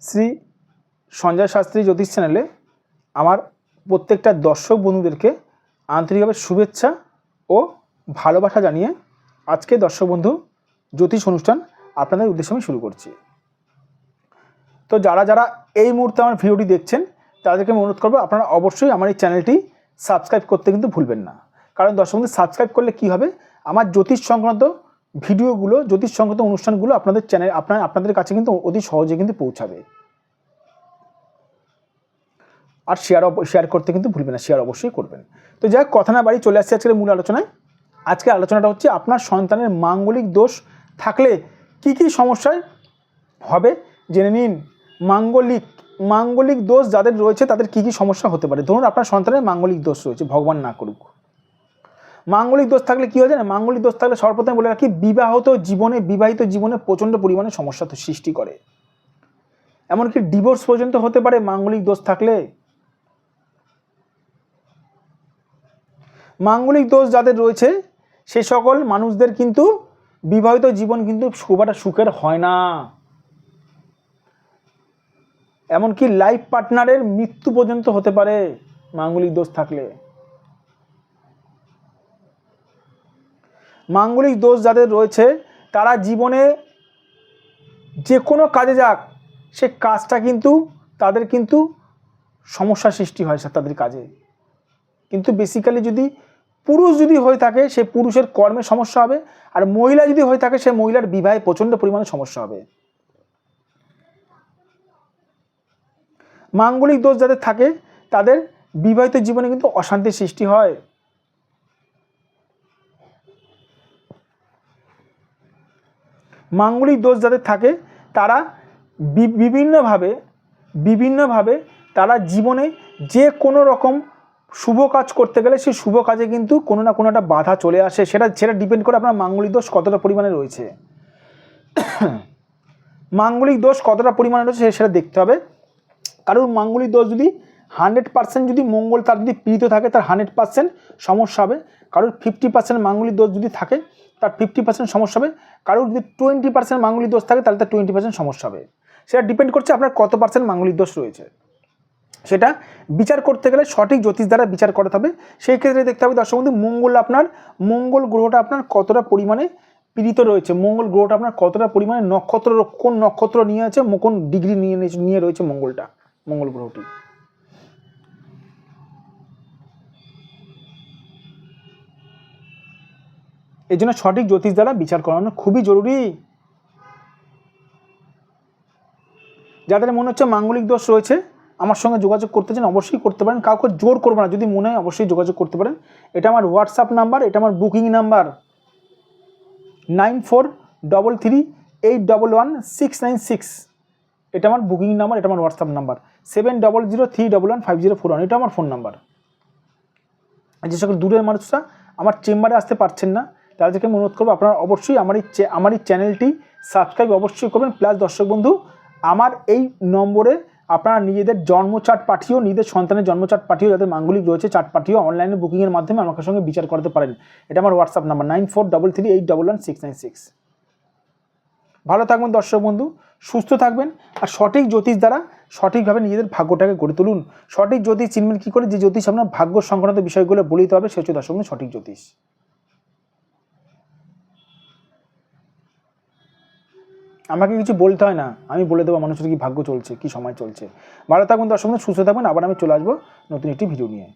শ্রী সঞ্জয় শাস্ত্রী জ্যোতিষ চ্যানেলে আমার প্রত্যেকটা দর্শক বন্ধুদেরকে আন্তরিকভাবে শুভেচ্ছা ও ভালোবাসা জানিয়ে আজকে দর্শক বন্ধু জ্যোতিষ অনুষ্ঠান আপনাদের উদ্দেশ্যে আমি শুরু করছি। তো যারা যারা এই মুহূর্তে আমার ভিডিওটি দেখছেন তাদেরকে আমি অনুরোধ করবো আপনারা অবশ্যই আমার এই চ্যানেলটি সাবস্ক্রাইব করতে কিন্তু ভুলবেন না। কারণ দর্শক বন্ধু সাবস্ক্রাইব করলে কী হবে, আমার জ্যোতিষ সংক্রান্ত ভিডিওগুলো, জ্যোতিষ সংক্রান্ত অনুষ্ঠানগুলো আপনাদের চ্যানেল আপনাদের কাছে কিন্তু অতি সহজে কিন্তু পৌঁছাবে। আর শেয়ার করতে কিন্তু ভুলবেন না, শেয়ার অবশ্যই করবেন। তো যাই হোক, কথা না বাড়ি চলে আসছে আজকের মূল আলোচনায়। আজকে আলোচনাটা হচ্ছে আপনার সন্তানের মাঙ্গলিক দোষ থাকলে কি কি সমস্যায় হবে জেনে নিন। মাঙ্গলিক দোষ যাদের রয়েছে তাদের কি কি সমস্যা হতে পারে। ধরুন আপনার সন্তানের মাঙ্গলিক দোষ রয়েছে, ভগবান না করুক। মাঙ্গলিক দোষ থাকলে কী হয় জানেন? মাঙ্গলিক দোষ থাকলে সর্বপ্রথম বলে রাখি, বিবাহিত জীবনে প্রচণ্ড পরিমাণে সমস্যা তো সৃষ্টি করে, এমনকি ডিভোর্স পর্যন্ত হতে পারে মাঙ্গলিক দোষ থাকলে। মাঙ্গলিক দোষ যাদের রয়েছে সে সকল মানুষদের কিন্তু বিবাহিত জীবন কিন্তু খুব একটা সুখের হয় না, এমনকি লাইফ পার্টনারের মৃত্যু পর্যন্ত হতে পারে মাঙ্গলিক দোষ থাকলে। মাঙ্গলিক দোষ যাদের রয়েছে তারা জীবনে যে কোনো কাজে যাক, সে কাজটা কিন্তু তাদের কিন্তু সমস্যা সৃষ্টি হয় তাদের কাজে। কিন্তু বেসিক্যালি যদি পুরুষ যদি হয়ে থাকে সে পুরুষের কর্মে সমস্যা হবে, আর মহিলা যদি হয়ে থাকে সে মহিলার বিবাহে প্রচণ্ড পরিমাণে সমস্যা হবে। মাঙ্গলিক দোষ যাদের থাকে তাদের বিবাহিত জীবনে কিন্তু অশান্তির সৃষ্টি হয়। মাঙ্গলিক দোষ যাদের থাকে তারা বিভিন্নভাবে তারা জীবনে যে কোনো রকম শুভ কাজ করতে গেলে সেই শুভ কাজে কিন্তু কোনো না কোনো একটা বাধা চলে আসে। সেটা ডিপেন্ড করে আপনার মাঙ্গলিক দোষ কতটা পরিমাণে রয়েছে। মাঙ্গলিক দোষ কতটা পরিমাণে রয়েছে সেটা দেখতে হবে। কারণ মাঙ্গলিক দোষ যদি 100% যদি মঙ্গল তার যদি পীড়িত থাকে তার 100% সমস্যা হবে। কারোর 50% মাঙ্গলিক দোষ যদি থাকে তার 50% সমস্যা হবে। কারোর যদি 20% মাঙ্গলিক দোষ থাকে তাহলে তার 20% সমস্যা হবে। সেটা ডিপেন্ড করছে আপনার কত পার্সেন্ট মাঙ্গলিক দোষ রয়েছে। সেটা বিচার করতে গেলে সঠিক জ্যোতিষ দ্বারা বিচার করাতে হবে। সেই ক্ষেত্রে দেখতে হবে দর্শক বন্ধু মঙ্গল গ্রহটা আপনার কতটা পরিমাণে পীড়িত রয়েছে, মঙ্গল গ্রহটা আপনার কতটা পরিমাণে কোন নক্ষত্র নিয়ে আছে, কোন ডিগ্রি নিয়ে রয়েছে মঙ্গল গ্রহটি। এই জন্য সঠিক জ্যোতিষ দ্বারা বিচার করানো খুবই জরুরি। যাদের মনে হচ্ছে মাঙ্গলিক দোষ রয়েছে আমার সঙ্গে যোগাযোগ করতে চান অবশ্যই করতে পারেন, কাউকে জোর করবো না, যদি মনে হয় অবশ্যই যোগাযোগ করতে পারেন। এটা আমার হোয়াটসঅ্যাপ নাম্বার, এটা আমার বুকিং নাম্বার 9433811696। এটা আমার বুকিং নাম্বার, এটা আমার হোয়াটসঅ্যাপ নাম্বার 7003115041। এটা আমার ফোন নাম্বার। যে সকল দূরের মানুষরা আমার চেম্বারে আসতে পারছেন না তাদেরকে আমি অনুরোধ করবো আপনারা অবশ্যই আমার এই চ্যানেলটি সাবস্ক্রাইব অবশ্যই করবেন। প্লাস দর্শক বন্ধু আমার এই নম্বরে আপনারা নিজেদের জন্ম চার্ট পাঠিয়েও, নিজেদের সন্তানের জন্ম চার্ট পাঠিয়েও, যাদের মাঙ্গলিক রয়েছে চার্ট পাঠিয়েও অনলাইনে বুকিংয়ের মাধ্যমে আমার সঙ্গে বিচার করতে পারেন। এটা আমার হোয়াটসঅ্যাপ নাম্বার 9433811696। ভালো থাকবেন দর্শক বন্ধু, সুস্থ থাকবেন, আর সঠিক জ্যোতিষ দ্বারা সঠিকভাবে নিজেদের ভাগ্যটাকে গড়ে তুলুন। সঠিক জ্যোতিষ চিনবেন কী করে? যে জ্যোতিষ আপনার ভাগ্য সংক্রান্ত বিষয়গুলো বলে দিতে হবে, সে হচ্ছে দর্শক বন্ধু সঠিক জ্যোতিষ। আমাকে কিছু বলতে হয় না, আমি বলে দেবো মানুষের কি ভাগ্য চলছে, কি সময় চলছে। ভালো থাকবেন দর্শক বন্ধু, সুস্থ থাকবেন। আবার আমি চলে আসবো নতুন একটি ভিডিও নিয়ে।